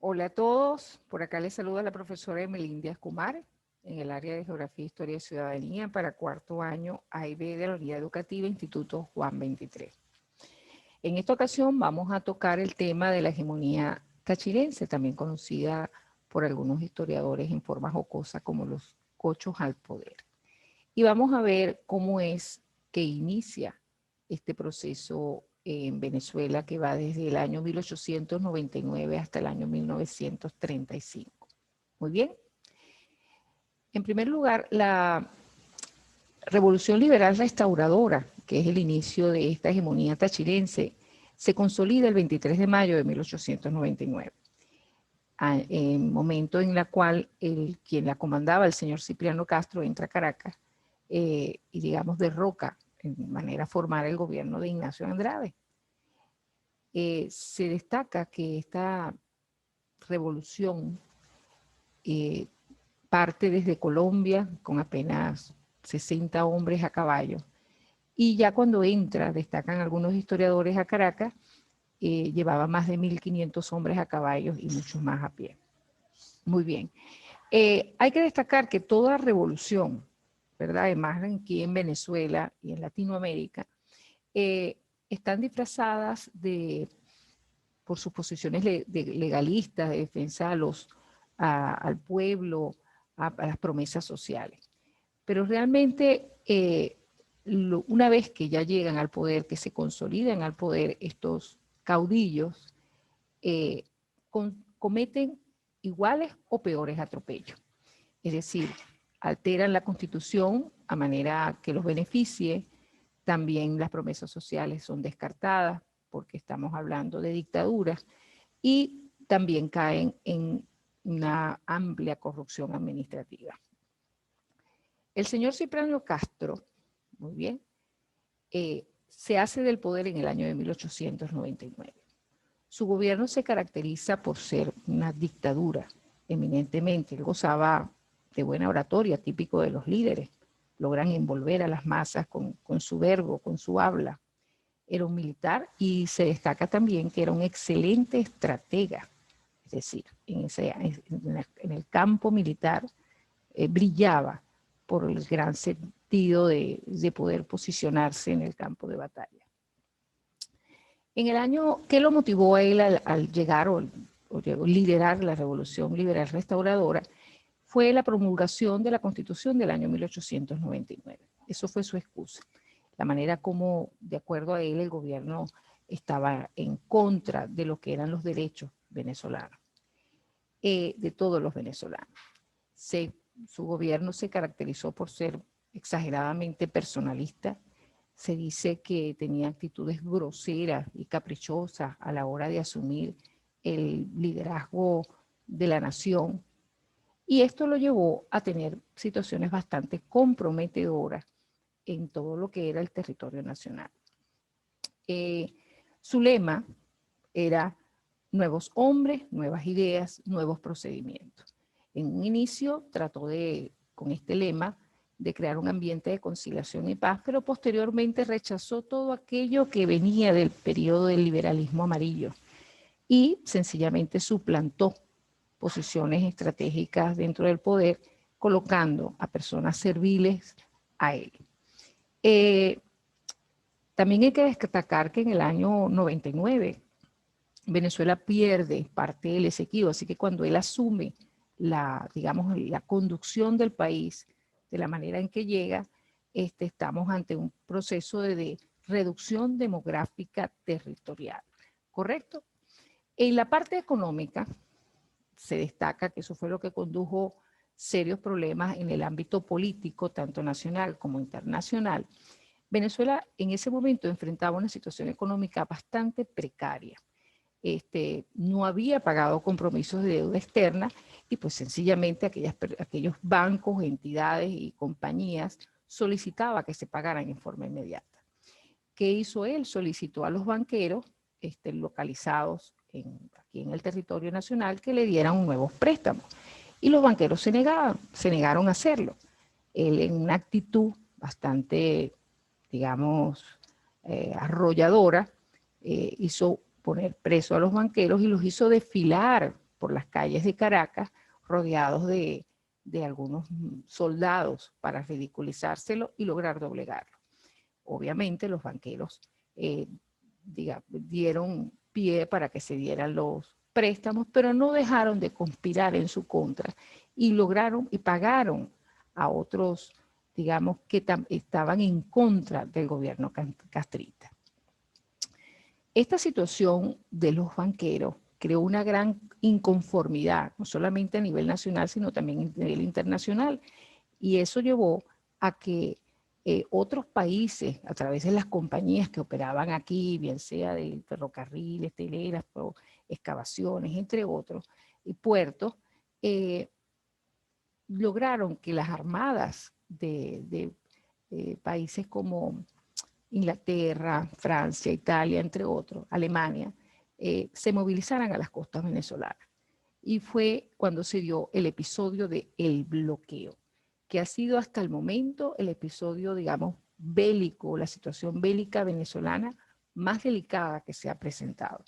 Hola a todos, por acá les saluda la profesora Emelindia Escumar en el área de Geografía, Historia y Ciudadanía para cuarto año A y B de la Unidad Educativa Instituto Juan 23. En esta ocasión vamos a tocar el tema de la hegemonía tachirense, también conocida por algunos historiadores en forma jocosa como los cochos al poder. Y vamos a ver cómo es que inicia este proceso en Venezuela que va desde el año 1899 hasta el año 1935. Muy bien. En primer lugar, la Revolución Liberal Restauradora, que es el inicio de esta hegemonía tachirense, se consolida el 23 de mayo de 1899, en momento en el cual quien la comandaba, el señor Cipriano Castro, entra a Caracas y, digamos, derroca en manera formal el gobierno de Ignacio Andrade. Se destaca que esta revolución parte desde Colombia con apenas 60 hombres a caballo. Y ya cuando entra, destacan algunos historiadores a Caracas, llevaba más de 1.500 hombres a caballo y muchos más a pie. Muy bien. Hay que destacar que toda revolución, ¿verdad? Además aquí en Venezuela y en Latinoamérica, están disfrazadas por sus posiciones legalistas, de defensa al pueblo, a las promesas sociales. Pero realmente, una vez que ya llegan al poder, que se consolidan al poder estos caudillos, cometen iguales o peores atropellos. Es decir, alteran la Constitución a manera que los beneficie, también las promesas sociales son descartadas porque estamos hablando de dictaduras y también caen en una amplia corrupción administrativa. El señor Cipriano Castro, muy bien, se hace del poder en el año de 1899. Su gobierno se caracteriza por ser una dictadura, eminentemente. Él gozaba de buena oratoria, típico de los líderes. Logran envolver a las masas con su verbo, con su habla. Era un militar y se destaca también que era un excelente estratega. Es decir, en el campo militar brillaba por el gran sentido de poder posicionarse en el campo de batalla. En el año, ¿qué lo motivó a él al llegar o liderar la Revolución Liberal Restauradora? Fue la promulgación de la Constitución del año 1899. Eso fue su excusa. La manera como, de acuerdo a él, el gobierno estaba en contra de lo que eran los derechos venezolanos, de todos los venezolanos. Su gobierno se caracterizó por ser exageradamente personalista. Se dice que tenía actitudes groseras y caprichosas a la hora de asumir el liderazgo de la nación. Y esto lo llevó a tener situaciones bastante comprometedoras en todo lo que era el territorio nacional. Su lema era nuevos hombres, nuevas ideas, nuevos procedimientos. En un inicio trató con este lema, de crear un ambiente de conciliación y paz, pero posteriormente rechazó todo aquello que venía del periodo del liberalismo amarillo y sencillamente suplantó posiciones estratégicas dentro del poder, colocando a personas serviles a él. También hay que destacar que en el año 99 Venezuela pierde parte del Esequibo, así que cuando él asume digamos, la conducción del país de la manera en que llega, estamos ante un proceso de reducción demográfica territorial, ¿correcto? En la parte económica se destaca que eso fue lo que condujo serios problemas en el ámbito político, tanto nacional como internacional. Venezuela en ese momento enfrentaba una situación económica bastante precaria. No había pagado compromisos de deuda externa y pues sencillamente aquellos bancos, entidades y compañías solicitaba que se pagaran en forma inmediata. ¿Qué hizo él? Solicitó a los banqueros localizados aquí en el territorio nacional que le dieran nuevos préstamos y los banqueros se negaron a hacerlo. Él en una actitud bastante, digamos, arrolladora, hizo poner preso a los banqueros y los hizo desfilar por las calles de Caracas, rodeados de algunos soldados para ridiculizárselo y lograr doblegarlo. Obviamente los banqueros dieron pie para que se dieran los préstamos, pero no dejaron de conspirar en su contra y lograron y pagaron a otros, digamos, que estaban en contra del gobierno castrista. Esta situación de los banqueros creó una gran inconformidad, no solamente a nivel nacional, sino también a nivel internacional, y eso llevó a que otros países, a través de las compañías que operaban aquí, bien sea de ferrocarriles, teleras, excavaciones, entre otros, y puertos, lograron que las armadas de países como Inglaterra, Francia, Italia, entre otros, Alemania, se movilizaran a las costas venezolanas. Y fue cuando se dio el episodio del bloqueo, que ha sido hasta el momento el episodio, digamos, bélico, la situación bélica venezolana más delicada que se ha presentado.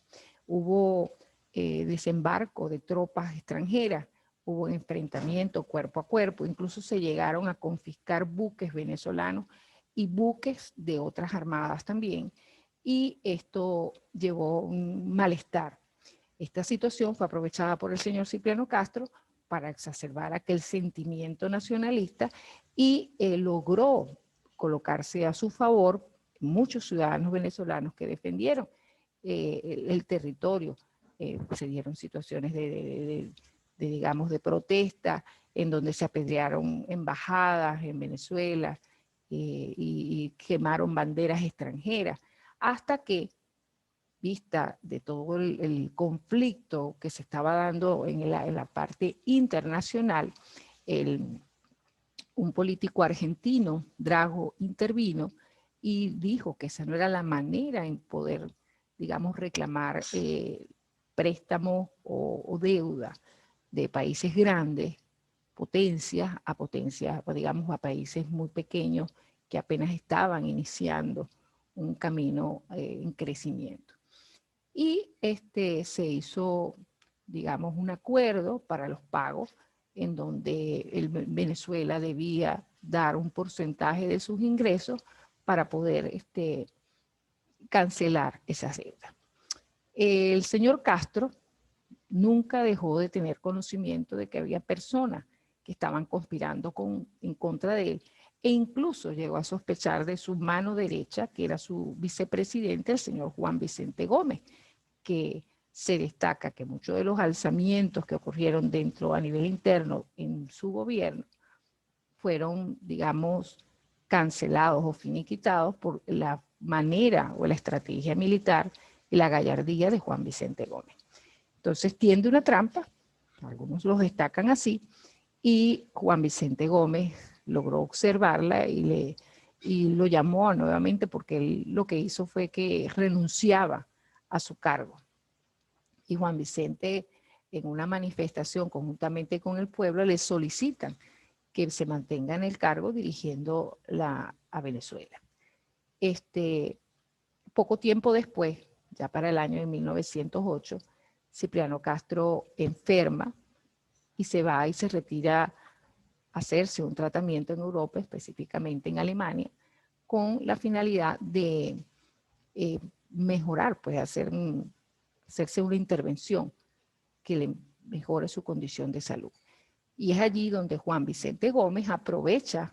Hubo desembarco de tropas extranjeras, hubo enfrentamiento cuerpo a cuerpo, incluso se llegaron a confiscar buques venezolanos y buques de otras armadas también, y esto llevó un malestar. Esta situación fue aprovechada por el señor Cipriano Castro para exacerbar aquel sentimiento nacionalista y logró colocarse a su favor muchos ciudadanos venezolanos que defendieron el territorio. Se dieron situaciones digamos, de protesta en donde se apedrearon embajadas en Venezuela y quemaron banderas extranjeras, hasta que, vista de todo el conflicto que se estaba dando en la parte internacional, un político argentino, Drago, intervino y dijo que esa no era la manera en poder, digamos, reclamar préstamos o deuda de países grandes, potencias, digamos, a países muy pequeños que apenas estaban iniciando un camino en crecimiento. Y se hizo, digamos, un acuerdo para los pagos en donde Venezuela debía dar un porcentaje de sus ingresos para poder cancelar esas deudas. El señor Castro nunca dejó de tener conocimiento de que había personas que estaban conspirando en contra de él, e incluso llegó a sospechar de su mano derecha, que era su vicepresidente, el señor Juan Vicente Gómez, que se destaca que muchos de los alzamientos que ocurrieron dentro a nivel interno en su gobierno fueron, digamos, cancelados o finiquitados por la manera o la estrategia militar y la gallardía de Juan Vicente Gómez. Entonces tiende una trampa, algunos los destacan así, y Juan Vicente Gómez logró observarla y lo llamó nuevamente, porque él lo que hizo fue que renunciaba a su cargo. Y Juan Vicente, en una manifestación conjuntamente con el pueblo, le solicitan que se mantenga en el cargo dirigiendo a Venezuela. Poco tiempo después, ya para el año de 1908, Cipriano Castro enferma y se va y se retira a hacerse un tratamiento en Europa, específicamente en Alemania, con la finalidad de mejorar, pues hacerse una intervención que le mejore su condición de salud. Y es allí donde Juan Vicente Gómez aprovecha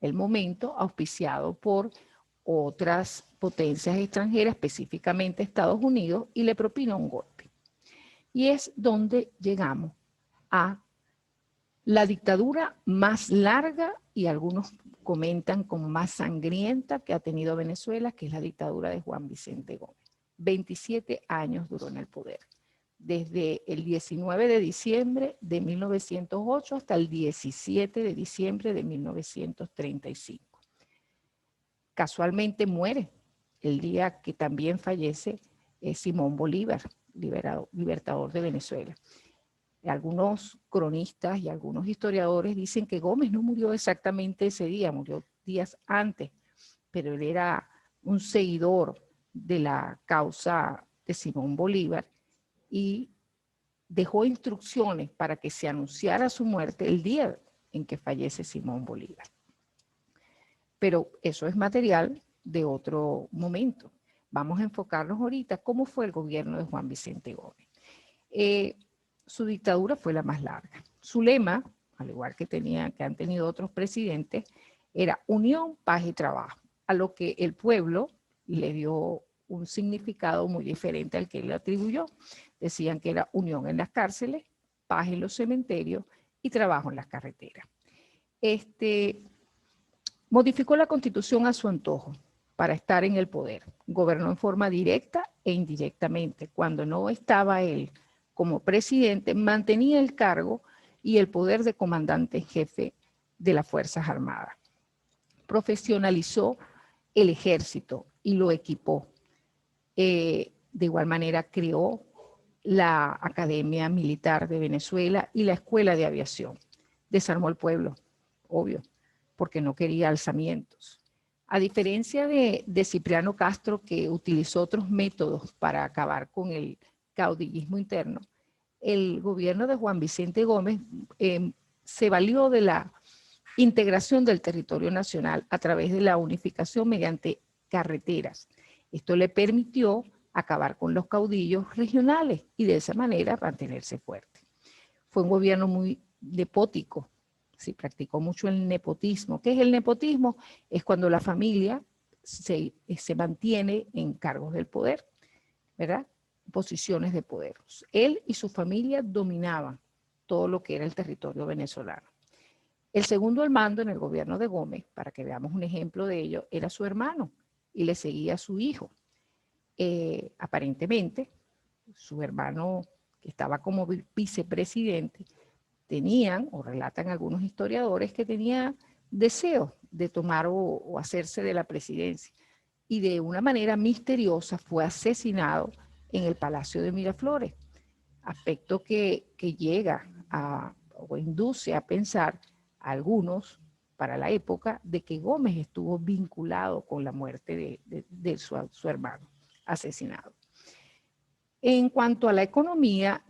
el momento, auspiciado por otras potencias extranjeras, específicamente Estados Unidos, y le propina un golpe. Y es donde llegamos a la dictadura más larga, y algunos comentan como más sangrienta, que ha tenido Venezuela, que es la dictadura de Juan Vicente Gómez. 27 años duró en el poder, desde el 19 de diciembre de 1908 hasta el 17 de diciembre de 1935. Casualmente muere el día que también fallece Simón Bolívar, libertador de Venezuela. Algunos cronistas y algunos historiadores dicen que Gómez no murió exactamente ese día, murió días antes, pero él era un seguidor de la causa de Simón Bolívar y dejó instrucciones para que se anunciara su muerte el día en que fallece Simón Bolívar. Pero eso es material de otro momento. Vamos a enfocarnos ahorita cómo fue el gobierno de Juan Vicente Gómez. Su dictadura fue la más larga. Su lema, al igual que han tenido otros presidentes, era unión, paz y trabajo, a lo que el pueblo le dio un significado muy diferente al que él atribuyó. Decían que era unión en las cárceles, paz en los cementerios y trabajo en las carreteras. Modificó la Constitución a su antojo para estar en el poder. Gobernó en forma directa e indirectamente. Cuando no estaba él como presidente, mantenía el cargo y el poder de comandante en jefe de las Fuerzas Armadas. Profesionalizó el ejército y lo equipó. De igual manera creó la Academia Militar de Venezuela y la Escuela de Aviación. Desarmó el pueblo, obvio, porque no quería alzamientos. A diferencia de Cipriano Castro, que utilizó otros métodos para acabar con el caudillismo interno, el gobierno de Juan Vicente Gómez se valió de la integración del territorio nacional a través de la unificación mediante carreteras. Esto le permitió acabar con los caudillos regionales y de esa manera mantenerse fuerte. Fue un gobierno muy despótico, sí, practicó mucho el nepotismo. ¿Qué es el nepotismo? Es cuando la familia se mantiene en cargos del poder, ¿verdad? Posiciones de poder. Él y su familia dominaban todo lo que era el territorio venezolano. El segundo al mando en el gobierno de Gómez, para que veamos un ejemplo de ello, era su hermano y le seguía a su hijo. Aparentemente, su hermano, que estaba como vicepresidente, tenían, o relatan algunos historiadores, que tenía deseo de tomar o hacerse de la presidencia. Y de una manera misteriosa fue asesinado en el Palacio de Miraflores. Aspecto que llega o induce a pensar a algunos, para la época, de que Gómez estuvo vinculado con la muerte de su hermano asesinado. En cuanto a la economía,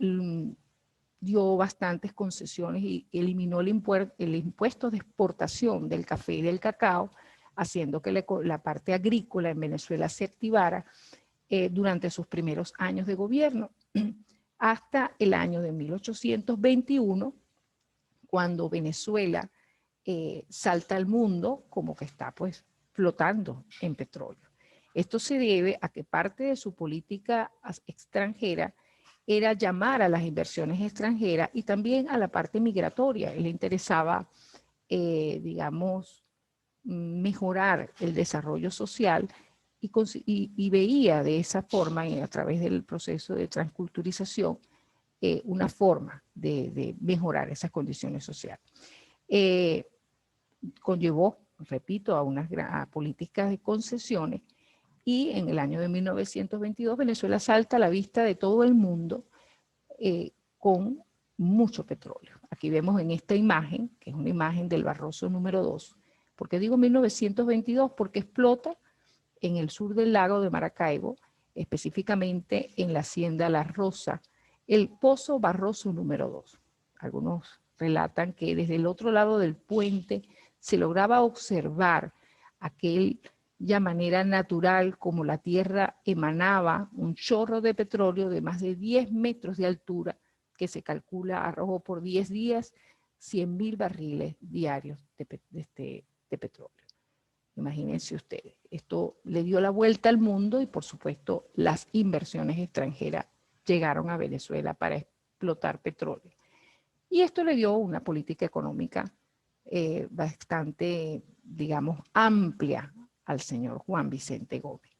dio bastantes concesiones y eliminó el impuesto de exportación del café y del cacao, haciendo que la parte agrícola en Venezuela se activara durante sus primeros años de gobierno, hasta el año de 1821, cuando Venezuela salta al mundo como que está pues flotando en petróleo. Esto se debe a que parte de su política extranjera era llamar a las inversiones extranjeras y también a la parte migratoria. Le interesaba, digamos, mejorar el desarrollo social y veía de esa forma, a través del proceso de transculturización, una forma de mejorar esas condiciones sociales. Conllevó, repito, a políticas de concesiones, y en el año de 1922 Venezuela salta a la vista de todo el mundo con mucho petróleo. Aquí vemos en esta imagen, que es una imagen del Barroso número 2. ¿Por qué digo 1922? Porque explota en el sur del lago de Maracaibo, específicamente en la hacienda La Rosa, el pozo Barroso número 2. Algunos relatan que desde el otro lado del puente se lograba observar aquella manera natural como la tierra emanaba un chorro de petróleo de más de 10 metros de altura, que se calcula arrojó por 10 días 100.000 barriles diarios de petróleo. Imagínense ustedes, esto le dio la vuelta al mundo y por supuesto las inversiones extranjeras llegaron a Venezuela para explotar petróleo. Y esto le dio una política económica bastante, digamos, amplia al señor Juan Vicente Gómez,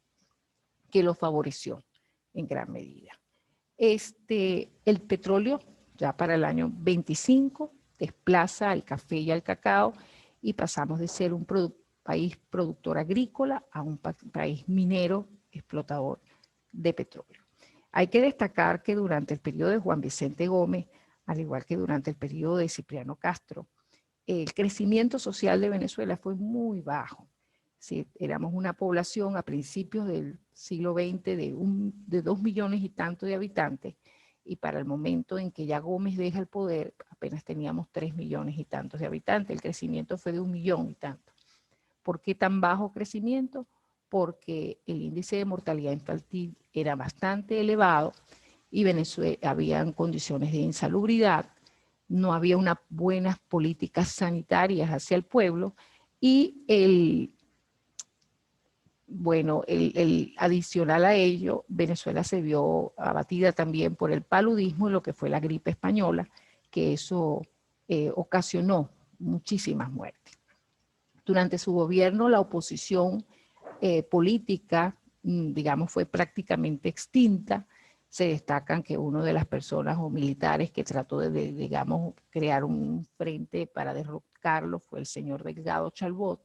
que lo favoreció en gran medida. El petróleo, ya para el año 25, desplaza al café y al cacao y pasamos de ser un país productor agrícola a un país minero explotador de petróleo. Hay que destacar que durante el periodo de Juan Vicente Gómez, al igual que durante el periodo de Cipriano Castro, el crecimiento social de Venezuela fue muy bajo. Sí, éramos una población a principios del siglo XX de 2 millones y tanto de habitantes, y para el momento en que ya Gómez deja el poder, apenas teníamos 3 millones y tantos de habitantes. El crecimiento fue de 1 millón y tanto. ¿Por qué tan bajo crecimiento? Porque el índice de mortalidad infantil era bastante elevado y Venezuela habían condiciones de insalubridad, no había unas buenas políticas sanitarias hacia el pueblo y adicional a ello, Venezuela se vio abatida también por el paludismo y lo que fue la gripe española, que eso ocasionó muchísimas muertes. Durante su gobierno, la oposición política, digamos, fue prácticamente extinta. Se destacan que uno de las personas o militares que trató de digamos, crear un frente para derrocarlo fue el señor Delgado Chalbot,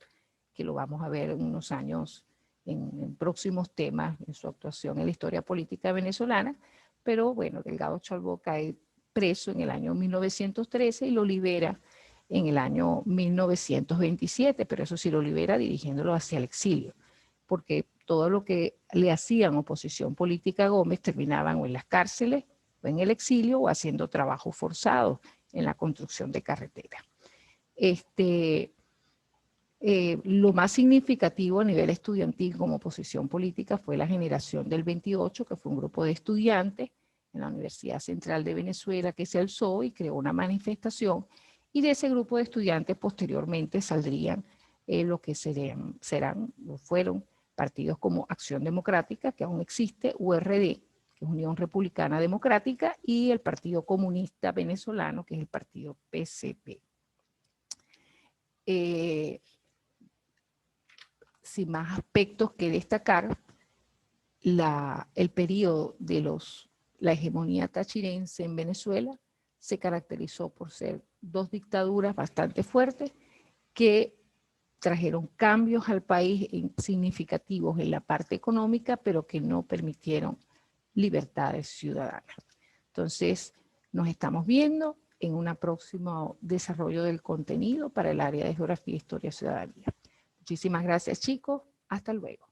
que lo vamos a ver en unos años en próximos temas en su actuación en la historia política venezolana. Pero bueno, Delgado Chalbot cae preso en el año 1913 y lo libera en el año 1927, pero eso sí lo libera dirigiéndolo hacia el exilio, porque todo lo que le hacían oposición política a Gómez terminaban o en las cárceles, o en el exilio, o haciendo trabajo forzado en la construcción de carreteras. Lo más significativo a nivel estudiantil como oposición política fue la generación del 28, que fue un grupo de estudiantes en la Universidad Central de Venezuela que se alzó y creó una manifestación, y de ese grupo de estudiantes posteriormente saldrían lo que fueron partidos como Acción Democrática, que aún existe, URD, que es Unión Republicana Democrática, y el Partido Comunista Venezolano, que es el partido PCP. Sin más aspectos que destacar, el periodo de la hegemonía tachirense en Venezuela se caracterizó por ser dos dictaduras bastante fuertes que trajeron cambios al país significativos en la parte económica, pero que no permitieron libertades ciudadanas. Entonces, nos estamos viendo en un próximo desarrollo del contenido para el área de Geografía, Historia y Ciudadanía. Muchísimas gracias, chicos. Hasta luego.